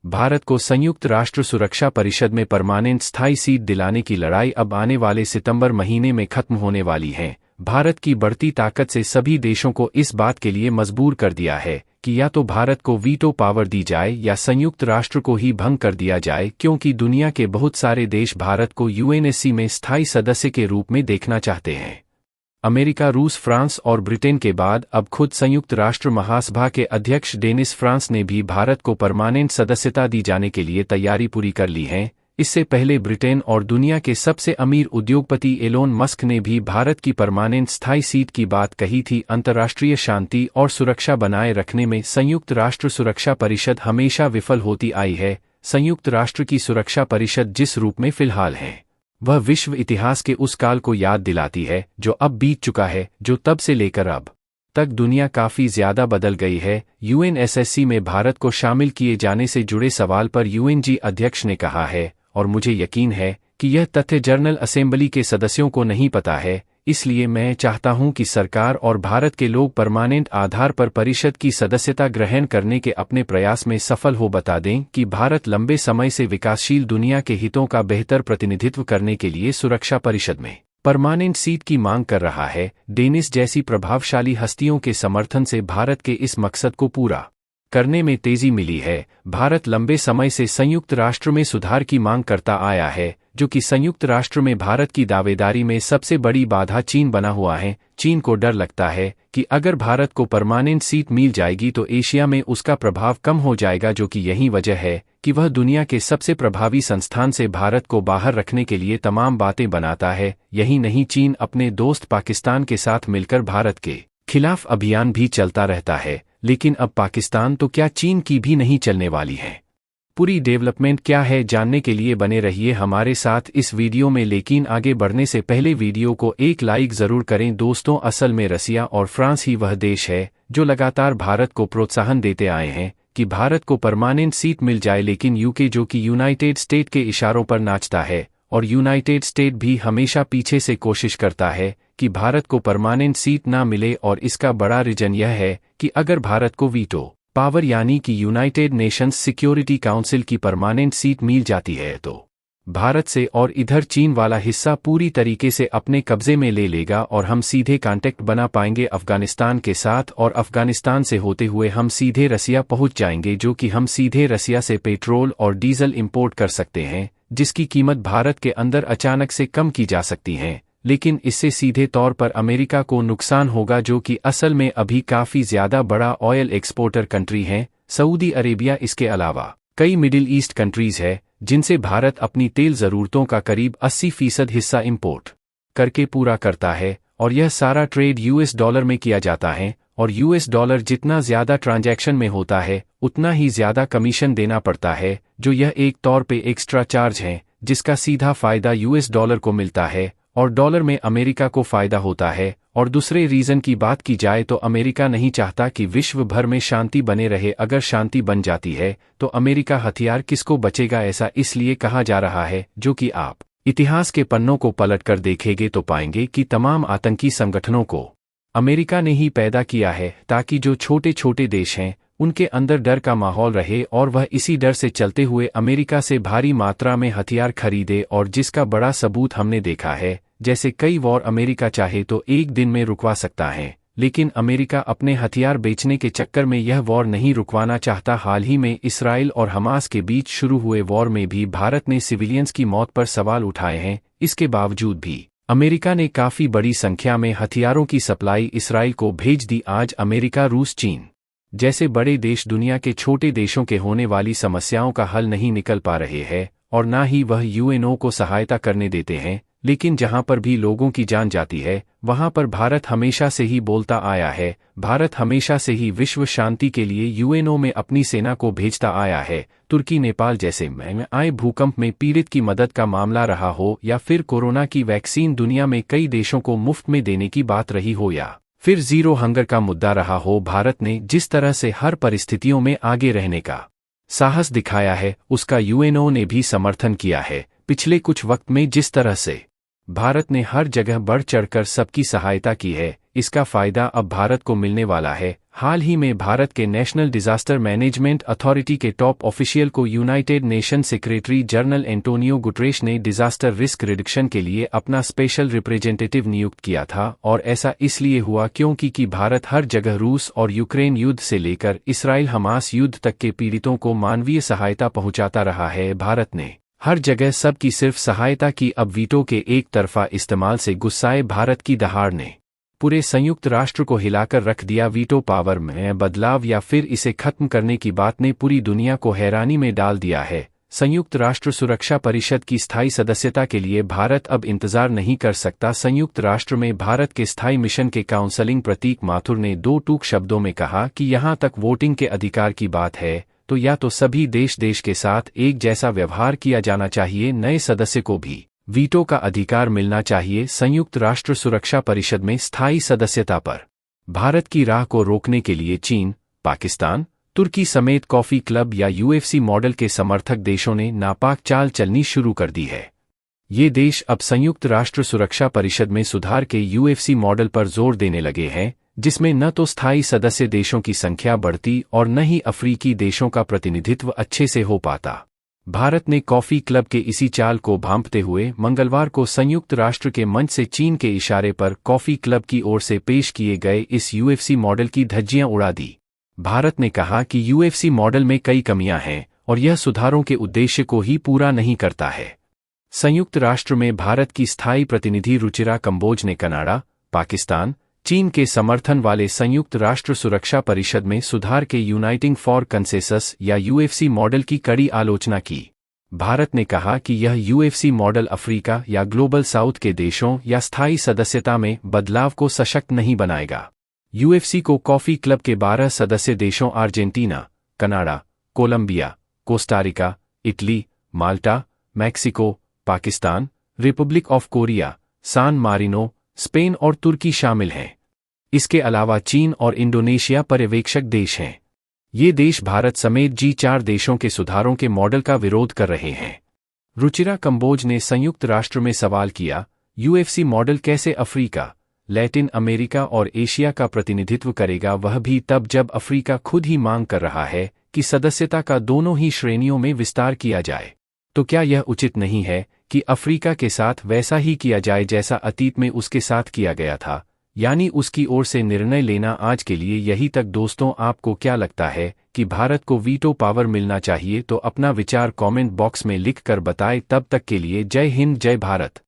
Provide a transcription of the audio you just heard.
भारत को संयुक्त राष्ट्र सुरक्षा परिषद में परमानेंट स्थायी सीट दिलाने की लड़ाई अब आने वाले सितंबर महीने में खत्म होने वाली है। भारत की बढ़ती ताकत से सभी देशों को इस बात के लिए मजबूर कर दिया है कि या तो भारत को वीटो पावर दी जाए या संयुक्त राष्ट्र को ही भंग कर दिया जाए, क्योंकि दुनिया के बहुत सारे देश भारत को यूएनएससी में स्थायी सदस्य के रूप में देखना चाहते हैं। अमेरिका, रूस, फ्रांस और ब्रिटेन के बाद अब खुद संयुक्त राष्ट्र महासभा के अध्यक्ष डेनिस फ्रांस ने भी भारत को परमानेंट सदस्यता दी जाने के लिए तैयारी पूरी कर ली है। इससे पहले ब्रिटेन और दुनिया के सबसे अमीर उद्योगपति एलोन मस्क ने भी भारत की परमानेंट स्थायी सीट की बात कही थी। अंतर्राष्ट्रीय शांति और सुरक्षा बनाए रखने में संयुक्त राष्ट्र सुरक्षा परिषद हमेशा विफल होती आई है। संयुक्त राष्ट्र की सुरक्षा परिषद जिस रूप में फिलहाल है, वह विश्व इतिहास के उस काल को याद दिलाती है जो अब बीत चुका है, जो तब से लेकर अब तक दुनिया काफी ज्यादा बदल गई है। यूएनएससी में भारत को शामिल किए जाने से जुड़े सवाल पर यूएनजी अध्यक्ष ने कहा है, और मुझे यकीन है कि यह तथ्य जनरल असेंबली के सदस्यों को नहीं पता है, इसलिए मैं चाहता हूं कि सरकार और भारत के लोग परमानेंट आधार पर परिषद की सदस्यता ग्रहण करने के अपने प्रयास में सफल हो बता दें कि भारत लंबे समय से विकासशील दुनिया के हितों का बेहतर प्रतिनिधित्व करने के लिए सुरक्षा परिषद में परमानेंट सीट की मांग कर रहा है। डेनिस जैसी प्रभावशाली हस्तियों के समर्थन से भारत के इस मकसद को पूरा करने में तेजी मिली है। भारत लंबे समय से संयुक्त राष्ट्र में सुधार की मांग करता आया है, जो कि संयुक्त राष्ट्र में भारत की दावेदारी में सबसे बड़ी बाधा चीन बना हुआ है। चीन को डर लगता है कि अगर भारत को परमानेंट सीट मिल जाएगी तो एशिया में उसका प्रभाव कम हो जाएगा, जो कि यही वजह है कि वह दुनिया के सबसे प्रभावी संस्थान से भारत को बाहर रखने के लिए तमाम बातें बनाता है। यही नहीं, चीन अपने दोस्त पाकिस्तान के साथ मिलकर भारत के खिलाफ अभियान भी चलता रहता है, लेकिन अब पाकिस्तान तो क्या चीन की भी नहीं चलने वाली है। पूरी डेवलपमेंट क्या है जानने के लिए बने रहिए हमारे साथ इस वीडियो में, लेकिन आगे बढ़ने से पहले वीडियो को एक लाइक जरूर करें दोस्तों। असल में रसिया और फ्रांस ही वह देश है जो लगातार भारत को प्रोत्साहन देते आए हैं कि भारत को परमानेंट सीट मिल जाए, लेकिन यूके, जो कि यूनाइटेड स्टेट के इशारों पर नाचता है, और यूनाइटेड स्टेट भी हमेशा पीछे से कोशिश करता है कि भारत को परमानेंट सीट ना मिले। और इसका बड़ा रीजन यह है कि अगर भारत को वीटो पावर यानी कि यूनाइटेड नेशंस सिक्योरिटी काउंसिल की परमानेंट सीट मिल जाती है तो भारत से और इधर चीन वाला हिस्सा पूरी तरीके से अपने कब्जे में ले लेगा और हम सीधे कांटेक्ट बना पाएंगे अफगानिस्तान के साथ, और अफगानिस्तान से होते हुए हम सीधे रसिया पहुंच जाएंगे, जो कि हम सीधे रसिया से पेट्रोल और डीजल इंपोर्ट कर सकते हैं, जिसकी कीमत भारत के अंदर अचानक से कम की जा सकती है। लेकिन इससे सीधे तौर पर अमेरिका को नुकसान होगा, जो कि असल में अभी काफी ज्यादा बड़ा ऑयल एक्सपोर्टर कंट्री है। सऊदी अरेबिया, इसके अलावा कई मिडिल ईस्ट कंट्रीज है जिनसे भारत अपनी तेल जरूरतों का करीब 80% हिस्सा इंपोर्ट करके पूरा करता है, और यह सारा ट्रेड यूएस डॉलर में किया जाता है, और यूएस डॉलर जितना ज्यादा ट्रांजैक्शन में होता है उतना ही ज्यादा कमीशन देना पड़ता है, जो यह एक तौर पे एक्स्ट्रा चार्ज है, जिसका सीधा फायदा यूएस डॉलर को मिलता है और डॉलर में अमेरिका को फायदा होता है। और दूसरे रीजन की बात की जाए तो अमेरिका नहीं चाहता कि विश्व भर में शांति बने रहे। अगर शांति बन जाती है तो अमेरिका हथियार किसको बचेगा, ऐसा इसलिए कहा जा रहा है, जो कि आप इतिहास के पन्नों को पलटकर देखेंगे तो पाएंगे कि तमाम आतंकी संगठनों को अमेरिका ने ही पैदा किया है, ताकि जो छोटे छोटे देश हैं उनके अंदर डर का माहौल रहे, और वह इसी डर से चलते हुए अमेरिका से भारी मात्रा में हथियार खरीदे। और जिसका बड़ा सबूत हमने देखा है, जैसे कई वॉर अमेरिका चाहे तो एक दिन में रुकवा सकता है, लेकिन अमेरिका अपने हथियार बेचने के चक्कर में यह वॉर नहीं रुकवाना चाहता। हाल ही में इसराइल और हमास के बीच शुरू हुए वॉर में भी भारत ने सिविलियंस की मौत पर सवाल उठाए हैं। इसके बावजूद भी अमेरिका ने काफी बड़ी संख्या में हथियारों की सप्लाई इसराइल को भेज दी। आज अमेरिका, रूस, चीन जैसे बड़े देश दुनिया के छोटे देशों के होने वाली समस्याओं का हल नहीं निकल पा रहे हैं, और ना ही वह यूएनओ को सहायता करने देते हैं। लेकिन जहां पर भी लोगों की जान जाती है वहां पर भारत हमेशा से ही बोलता आया है। भारत हमेशा से ही विश्व शांति के लिए यूएनओ में अपनी सेना को भेजता आया है। तुर्की, नेपाल जैसे में आए भूकंप में पीड़ित की मदद का मामला रहा हो, या फिर कोरोना की वैक्सीन दुनिया में कई देशों को मुफ्त में देने की बात रही हो, या फिर जीरो हंगर का मुद्दा रहा हो, भारत ने जिस तरह से हर परिस्थितियों में आगे रहने का साहस दिखाया है उसका यूएनओ ने भी समर्थन किया है। पिछले कुछ वक्त में जिस तरह से भारत ने हर जगह बढ़ चढ़कर सबकी सहायता की है, इसका फायदा अब भारत को मिलने वाला है। हाल ही में भारत के नेशनल डिजास्टर मैनेजमेंट अथॉरिटी के टॉप ऑफिशियल को United nation secretary general Antonio Guterres ने डिजास्टर रिस्क रिडक्शन के लिए अपना स्पेशल रिप्रेजेंटेटिव नियुक्त किया था, और ऐसा इसलिए हुआ क्योंकि भारत हर जगह रूस और यूक्रेन युद्ध से लेकर इसराइल हमास युद्ध तक के पीड़ितों को मानवीय सहायता पहुंचाता रहा है। भारत ने हर जगह सबकी सिर्फ सहायता की। अब वीटो के एक तरफा इस्तेमाल से गुस्साए भारत की दहाड़ ने पूरे संयुक्त राष्ट्र को हिलाकर रख दिया। वीटो पावर में बदलाव या फिर इसे खत्म करने की बात ने पूरी दुनिया को हैरानी में डाल दिया है। संयुक्त राष्ट्र सुरक्षा परिषद की स्थायी सदस्यता के लिए भारत अब इंतजार नहीं कर सकता। संयुक्त राष्ट्र में भारत के स्थायी मिशन के काउंसलिंग प्रतीक माथुर ने दो टूक शब्दों में कहा कि यहां तक वोटिंग के अधिकार की बात है तो या तो सभी देश के साथ एक जैसा व्यवहार किया जाना चाहिए, नए सदस्य को भी वीटो का अधिकार मिलना चाहिए। संयुक्त राष्ट्र सुरक्षा परिषद में स्थायी सदस्यता पर भारत की राह को रोकने के लिए चीन, पाकिस्तान, तुर्की समेत कॉफी क्लब या यूएफसी मॉडल के समर्थक देशों ने नापाक चाल चलनी शुरू कर दी है। ये देश अब संयुक्त राष्ट्र सुरक्षा परिषद में सुधार के यूएफसी मॉडल पर जोर देने लगे हैं, जिसमें न तो स्थायी सदस्य देशों की संख्या बढ़ती और न ही अफ्रीकी देशों का प्रतिनिधित्व अच्छे से हो पाता। भारत ने कॉफी क्लब के इसी चाल को भांपते हुए मंगलवार को संयुक्त राष्ट्र के मंच से चीन के इशारे पर कॉफी क्लब की ओर से पेश किए गए इस यूएफसी मॉडल की धज्जियां उड़ा दी। भारत ने कहा कि यूएफसी मॉडल में कई कमियां हैं और यह सुधारों के उद्देश्य को ही पूरा नहीं करता है। संयुक्त राष्ट्र में भारत की स्थायी प्रतिनिधि रुचिरा कंबोज ने कनाडा, पाकिस्तान, चीन के समर्थन वाले संयुक्त राष्ट्र सुरक्षा परिषद में सुधार के यूनाइटिंग फॉर कंसेसस या यूएफसी मॉडल की कड़ी आलोचना की। भारत ने कहा कि यह यूएफसी मॉडल अफ्रीका या ग्लोबल साउथ के देशों या स्थायी सदस्यता में बदलाव को सशक्त नहीं बनाएगा। यूएफसी को कॉफी क्लब के 12 सदस्य देशों Argentina, Canada, Colombia, Costa Rica, Italy, Malta, Mexico, Pakistan, Republic of Korea, San Marino, Spain और तुर्की शामिल हैं। इसके अलावा चीन और इंडोनेशिया पर्यवेक्षक देश हैं। ये देश भारत समेत G4 देशों के सुधारों के मॉडल का विरोध कर रहे हैं। रुचिरा कंबोज ने संयुक्त राष्ट्र में सवाल किया, यूएफसी मॉडल कैसे अफ्रीका, लैटिन अमेरिका और एशिया का प्रतिनिधित्व करेगा, वह भी तब जब अफ्रीका खुद ही मांग कर रहा है कि सदस्यता का दोनों ही श्रेणियों में विस्तार किया जाए। तो क्या यह उचित नहीं है कि अफ्रीका के साथ वैसा ही किया जाए जैसा अतीत में उसके साथ किया गया था, यानी उसकी ओर से निर्णय लेना? आज के लिए यही तक दोस्तों, आपको क्या लगता है कि भारत को वीटो पावर मिलना चाहिए? तो अपना विचार कमेंट बॉक्स में लिख कर बताएं। तब तक के लिए जय हिंद, जय भारत।